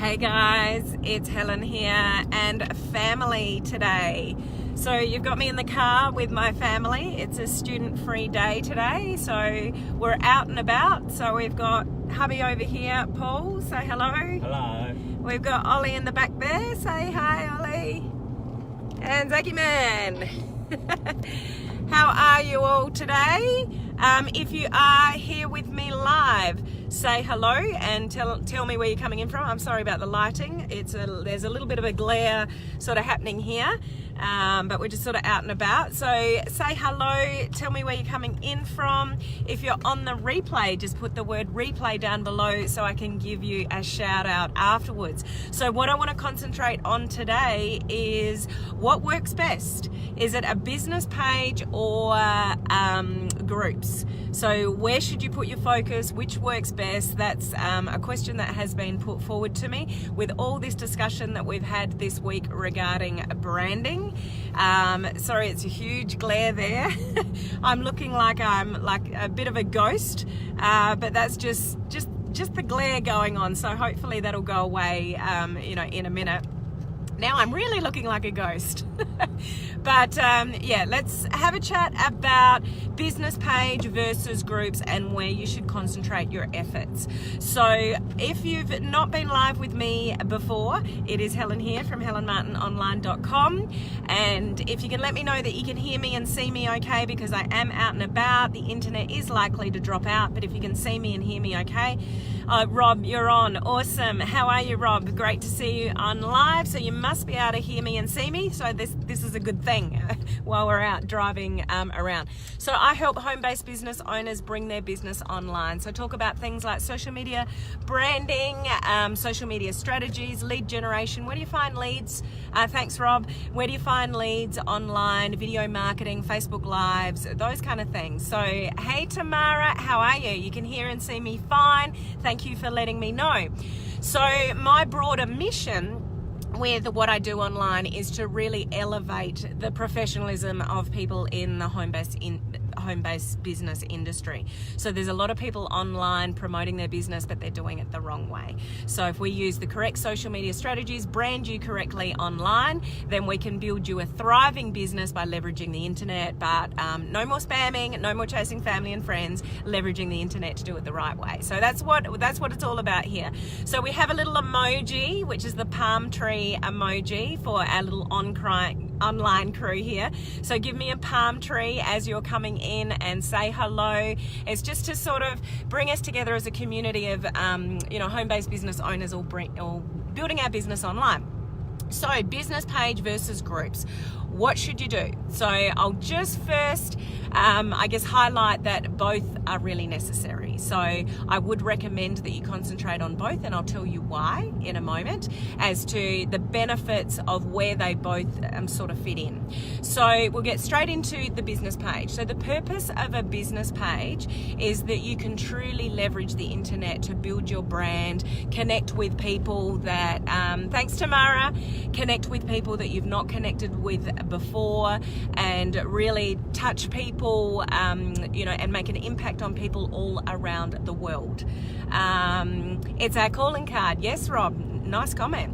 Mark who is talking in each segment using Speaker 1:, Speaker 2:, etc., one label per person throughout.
Speaker 1: Hey guys, it's Helen here and family today. So you've got me in the car with my family. It's a student-free day today, so we're out and about. So we've got hubby over here, Paul, say hello.
Speaker 2: Hello.
Speaker 1: We've got Ollie in the back there, say hi Ollie. And Zaki Man. How are you all today? If you are here with me live, say hello and tell me where you're coming in from. I'm sorry about the lighting. There's a little bit of a glare sort of happening here, but we're just sort of out and about. So say hello, tell me where you're coming in from. If you're on the replay, just put the word replay down below so I can give you a shout out afterwards. So what I want to concentrate on today is what works best. Is it a business page or groups? So where should you put your focus? Which works best? That's a question that has been put forward to me with all this discussion that we've had this week regarding branding. Sorry, it's a huge glare there. I'm looking like I'm like a bit of a ghost, but that's just the glare going on. So hopefully that'll go away, in a minute. Now I'm really looking like a ghost. But yeah, let's have a chat about business page versus groups and where you should concentrate your efforts. So if you've not been live with me before, it is Helen here from helenmartinonline.com. And if you can let me know that you can hear me and see me okay, because I am out and about, the internet is likely to drop out, but if you can see me and hear me okay. Rob, you're on. Awesome. How are you, Rob? Great to see you on live. So you must be able to hear me and see me. So this is a good thing while we're out driving around. So I help home-based business owners bring their business online. So talk about things like social media branding, social media strategies, lead generation. Where do you find leads? Thanks, Rob. Where do you find leads online, video marketing, Facebook Lives, those kind of things. So hey, Tamara, how are you? You can hear and see me fine. Thank you for letting me know. So my broader mission with what I do online is to really elevate the professionalism of people in the home-based business industry. So there's a lot of people online promoting their business, but they're doing it the wrong way. So if we use the correct social media strategies, brand you correctly online, then we can build you a thriving business by leveraging the internet. But no more spamming, no more chasing family and friends, leveraging the internet to do it the right way. So that's what it's all about here. So we have a little emoji, which is the palm tree emoji for our little online crew here. So give me a palm tree as you're coming in and say hello. It's just to sort of bring us together as a community of home-based business owners all building our business online. So business page versus groups. What should you do? So I'll just first, highlight that both are really necessary. So I would recommend that you concentrate on both, and I'll tell you why in a moment as to the benefits of where they both sort of fit in. So we'll get straight into the business page. So the purpose of a business page is that you can truly leverage the internet to build your brand, connect with people that, thanks Tamara, connect with people that you've not connected with before, and really touch people, and make an impact on people all around the world. It's our calling card. Yes, Rob, nice comment.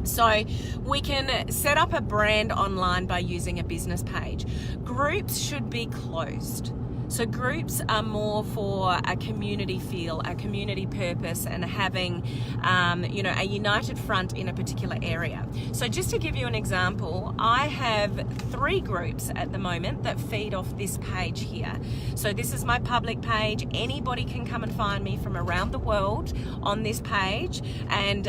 Speaker 1: So we can set up a brand online by using a business page. Groups should be closed. So groups are more for a community feel, a community purpose, and having, a united front in a particular area. So just to give you an example, I have 3 groups at the moment that feed off this page here. So this is my public page. Anybody can come and find me from around the world on this page and,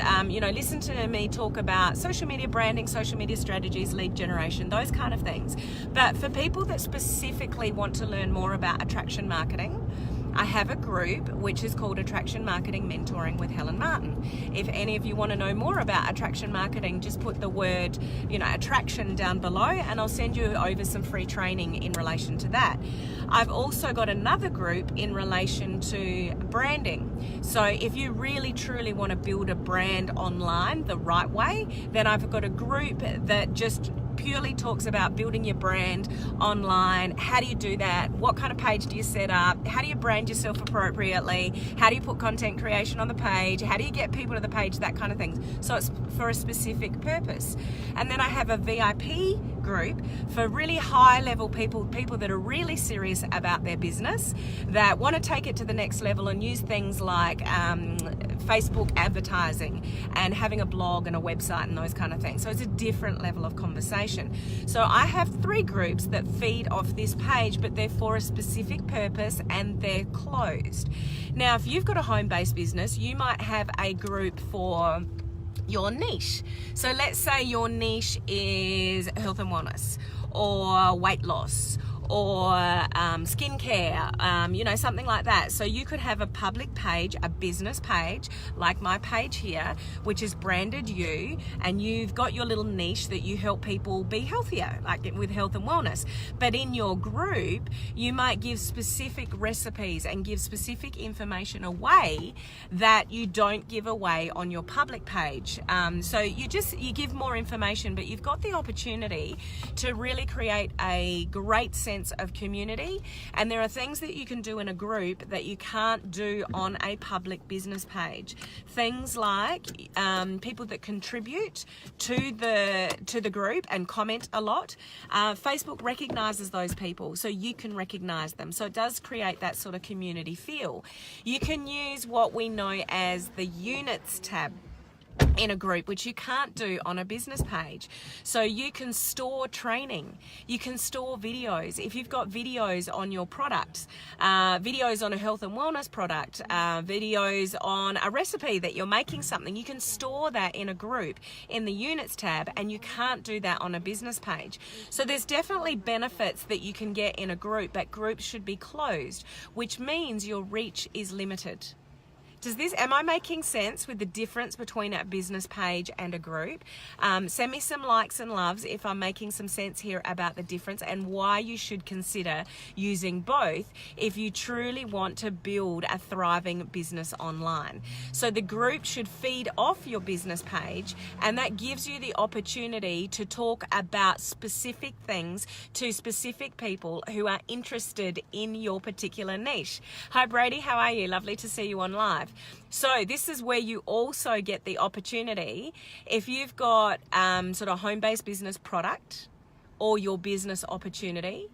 Speaker 1: listen to me talk about social media branding, social media strategies, lead generation, those kind of things. But for people that specifically want to learn more about attraction marketing, I have a group which is called Attraction Marketing Mentoring with Helen Martin. If any of you want to know more about attraction marketing, just put the word, attraction down below, and I'll send you over some free training in relation to that. I've also got another group in relation to branding. So if you really truly want to build a brand online the right way, then I've got a group that just purely talks about building your brand online. How do you do that? What kind of page do you set up? How do you brand yourself appropriately? How do you put content creation on the page? How do you get people to the page? That kind of thing. So it's for a specific purpose. And then I have a VIP group for really high level people that are really serious about their business, that want to take it to the next level and use things like Facebook advertising and having a blog and a website and those kind of things. So it's a different level of conversation. So I have 3 groups that feed off this page, but they're for a specific purpose and they're closed. Now, if you've got a home-based business, you might have a group for your niche. So let's say your niche is health and wellness or weight loss or skincare, you know, something like that. So you could have a public page, a business page, like my page here, which is branded you, and you've got your little niche that you help people be healthier, like with health and wellness. But in your group, you might give specific recipes and give specific information away that you don't give away on your public page. So you give more information, but you've got the opportunity to really create a great sense of community. And there are things that you can do in a group that you can't do on a public business page. Things like people that contribute to the group and comment a lot. Facebook recognizes those people, so you can recognize them. So it does create that sort of community feel. You can use what we know as the units tab in a group, which you can't do on a business page. So you can store training, you can store videos. If you've got videos on your products, videos on a health and wellness product, videos on a recipe that you're making something, you can store that in a group in the units tab, and you can't do that on a business page. So there's definitely benefits that you can get in a group, but groups should be closed, which means your reach is limited. Am I making sense with the difference between a business page and a group? Send me some likes and loves if I'm making some sense here about the difference and why you should consider using both if you truly want to build a thriving business online. So the group should feed off your business page, and that gives you the opportunity to talk about specific things to specific people who are interested in your particular niche. Hi Brady, how are you? Lovely to see you on live. So this is where you also get the opportunity, if you've got sort of home-based business product or your business opportunity,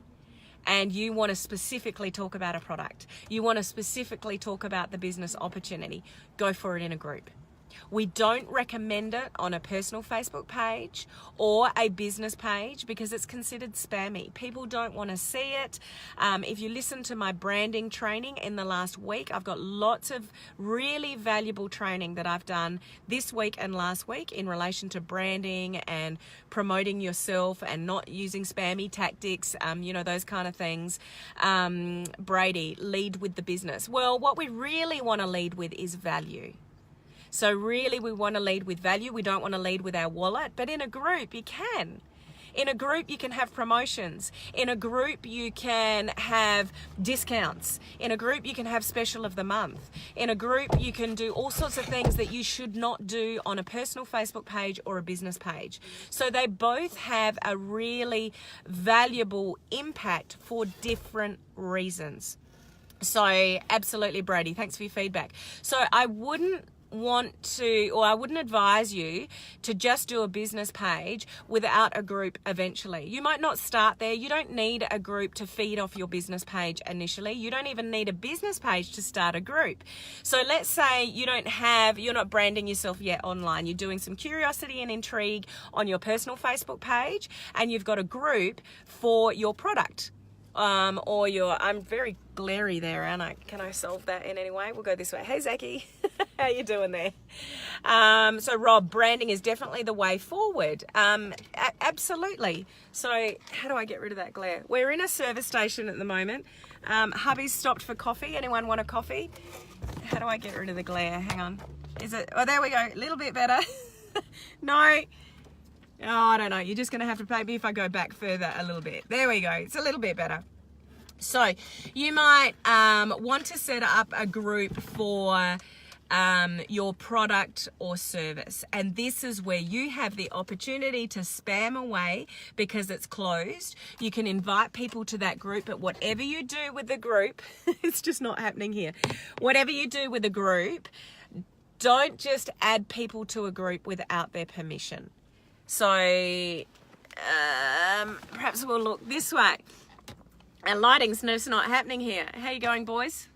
Speaker 1: and you want to specifically talk about a product, you want to specifically talk about the business opportunity, go for it in a group. We don't recommend it on a personal Facebook page or a business page because it's considered spammy. People don't want to see it. If you listen to my branding training in the last week, I've got lots of really valuable training that I've done this week and last week in relation to branding and promoting yourself and not using spammy tactics, you know, those kind of things. Brady, lead with the business. Well, what we really want to lead with is value. So really we want to lead with value. We don't want to lead with our wallet, but in a group you can. In a group you can have promotions. In a group you can have discounts. In a group you can have special of the month. In a group you can do all sorts of things that you should not do on a personal Facebook page or a business page. So they both have a really valuable impact for different reasons. So absolutely, Brady, thanks for your feedback. So I wouldn't advise you to just do a business page without a group eventually. You might not start there. You don't need a group to feed off your business page initially. You don't even need a business page to start a group. So let's say you're not branding yourself yet online. You're doing some curiosity and intrigue on your personal Facebook page, and you've got a group for your product. I'm very glary there, aren't I? Can I solve that in any way? We'll go this way. Hey, Zachy. How you doing there? So Rob, branding is definitely the way forward. Absolutely. So how do I get rid of that glare? We're in a service station at the moment. Hubby's stopped for coffee. Anyone want a coffee? How do I get rid of the glare? Hang on. Oh, there we go. A little bit better. No. Oh, I don't know. You're just going to have to pay me if I go back further a little bit. There we go. It's a little bit better. So you might want to set up a group for your product or service. And this is where you have the opportunity to spam away because it's closed. You can invite people to that group, but whatever you do with the group, it's just not happening here. Whatever you do with a group, don't just add people to a group without their permission. So perhaps we'll look this way. Our lighting's just not happening here. How you going, boys?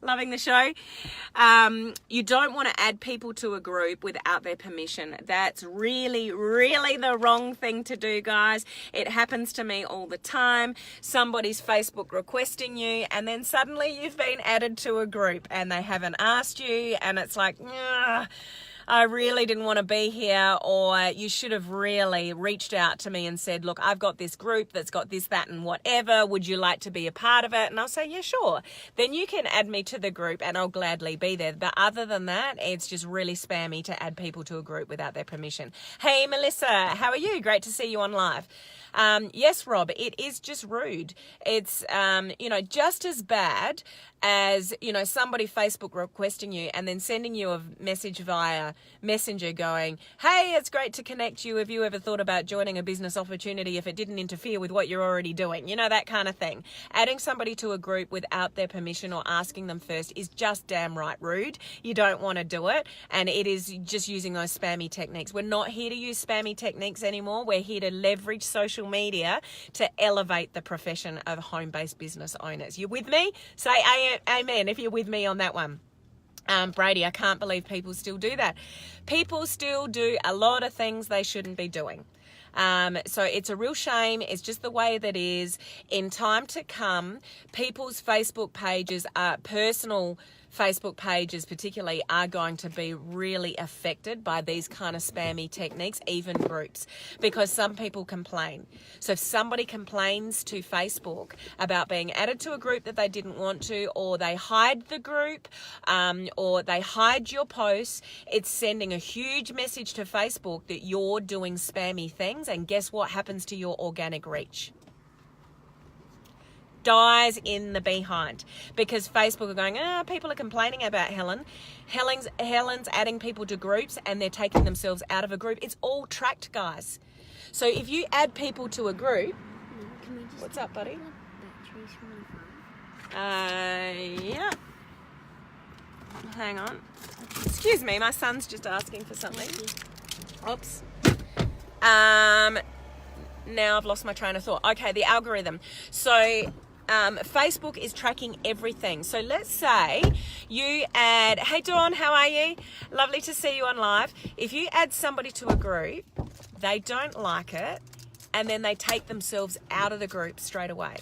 Speaker 1: Loving the show. You don't want to add people to a group without their permission. That's really, really the wrong thing to do, guys. It happens to me all the time. Somebody's Facebook requesting you, and then suddenly you've been added to a group and they haven't asked you, and it's like, I really didn't want to be here, or you should have really reached out to me and said, look, I've got this group that's got this, that, and whatever. Would you like to be a part of it? And I'll say, yeah, sure. Then you can add me to the group and I'll gladly be there. But other than that, it's just really spammy to add people to a group without their permission. Hey, Melissa, how are you? Great to see you on live. Yes, Rob, it is just rude. It's, just as bad as, somebody Facebook requesting you and then sending you a message via Messenger going, hey, it's great to connect you. Have you ever thought about joining a business opportunity if it didn't interfere with what you're already doing? That kind of thing. Adding somebody to a group without their permission or asking them first is just damn right rude. You don't want to do it. And it is just using those spammy techniques. We're not here to use spammy techniques anymore. We're here to leverage social media to elevate the profession of home-based business owners. You with me? Say amen if you're with me on that one. Brady, I can't believe people still do that. People still do a lot of things they shouldn't be doing. So it's a real shame. It's just the way that is. In time to come, people's Facebook pages, personal Facebook pages particularly, are going to be really affected by these kind of spammy techniques, even groups, because some people complain. So if somebody complains to Facebook about being added to a group that they didn't want to, or they hide the group, or they hide your posts, it's sending a huge message to Facebook that you're doing spammy things, and guess what happens to your organic reach? Dies in the behind, because Facebook are going, people are complaining about Helen. Helen's adding people to groups and they're taking themselves out of a group. It's all tracked, guys. So if you add people to a group, what's up, buddy? Yeah. Hang on. Excuse me, my son's just asking for something. Oops. Now I've lost my train of thought. Okay, the algorithm. So Facebook is tracking everything. So let's say you add, hey Dawn, how are you? Lovely to see you on live. If you add somebody to a group, they don't like it, and then they take themselves out of the group straight away.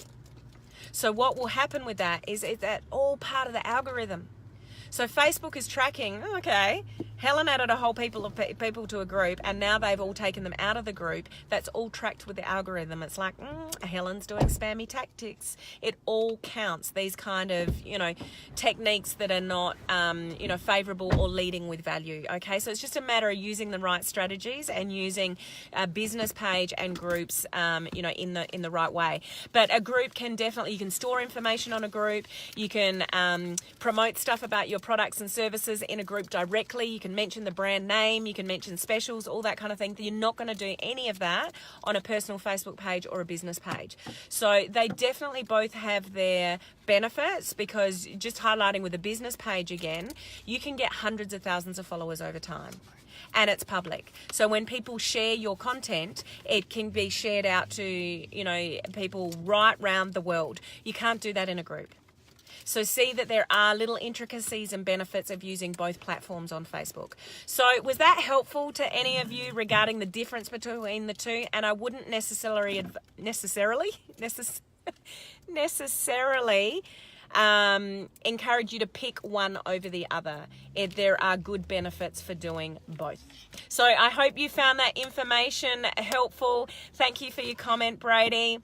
Speaker 1: So what will happen with that is that all part of the algorithm. So Facebook is tracking, okay, Helen added a whole people to a group, and now they've all taken them out of the group. That's all tracked with the algorithm. It's like, Helen's doing spammy tactics. It all counts. These kind of, techniques that are not, favorable or leading with value. Okay, so it's just a matter of using the right strategies and using a business page and groups, in the right way. But a group can definitely, you can store information on a group. You can promote stuff about your products and services in a group directly. You can mention the brand name, you can mention specials, all that kind of thing. You're not going to do any of that on a personal Facebook page or a business page. So they definitely both have their benefits, because just highlighting with a business page again, you can get hundreds of thousands of followers over time. And it's public. So when people share your content, it can be shared out to, people right round the world. You can't do that in a group. So see that there are little intricacies and benefits of using both platforms on Facebook. So was that helpful to any of you regarding the difference between the two? And I wouldn't necessarily encourage you to pick one over the other. There are good benefits for doing both. So I hope you found that information helpful. Thank you for your comment, Brady.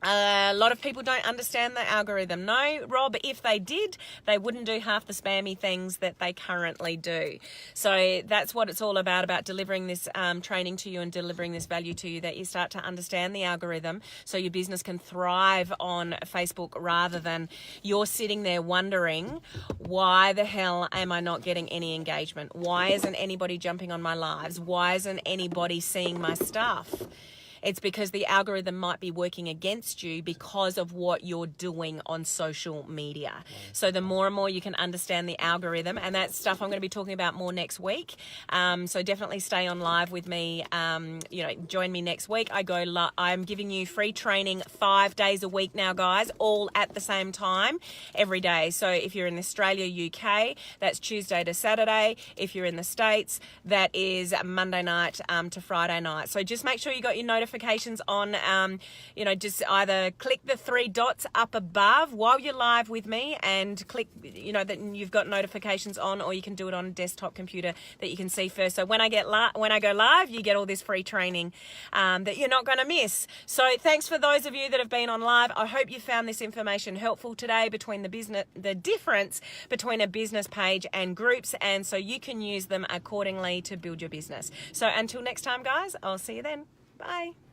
Speaker 1: A lot of people don't understand the algorithm. No, Rob, if they did, they wouldn't do half the spammy things that they currently do. So that's what it's all about delivering this training to you and delivering this value to you, that you start to understand the algorithm so your business can thrive on Facebook, rather than you're sitting there wondering, why the hell am I not getting any engagement? Why isn't anybody jumping on my lives? Why isn't anybody seeing my stuff? It's because the algorithm might be working against you because of what you're doing on social media. So the more and more you can understand the algorithm, and that's stuff I'm going to be talking about more next week. So definitely stay on live with me. Join me next week. I'm giving you free training 5 days a week now, guys, all at the same time, every day. So if you're in Australia, UK, that's Tuesday to Saturday. If you're in the States, that is Monday night to Friday night. So just make sure you got your notifications on, just either click the 3 dots up above while you're live with me and click, that you've got notifications on, or you can do it on a desktop computer that you can see first. So when I go live, you get all this free training that you're not going to miss. So thanks for those of you that have been on live. I hope you found this information helpful today between the difference between a business page and groups, and so you can use them accordingly to build your business. So until next time, guys, I'll see you then. Bye.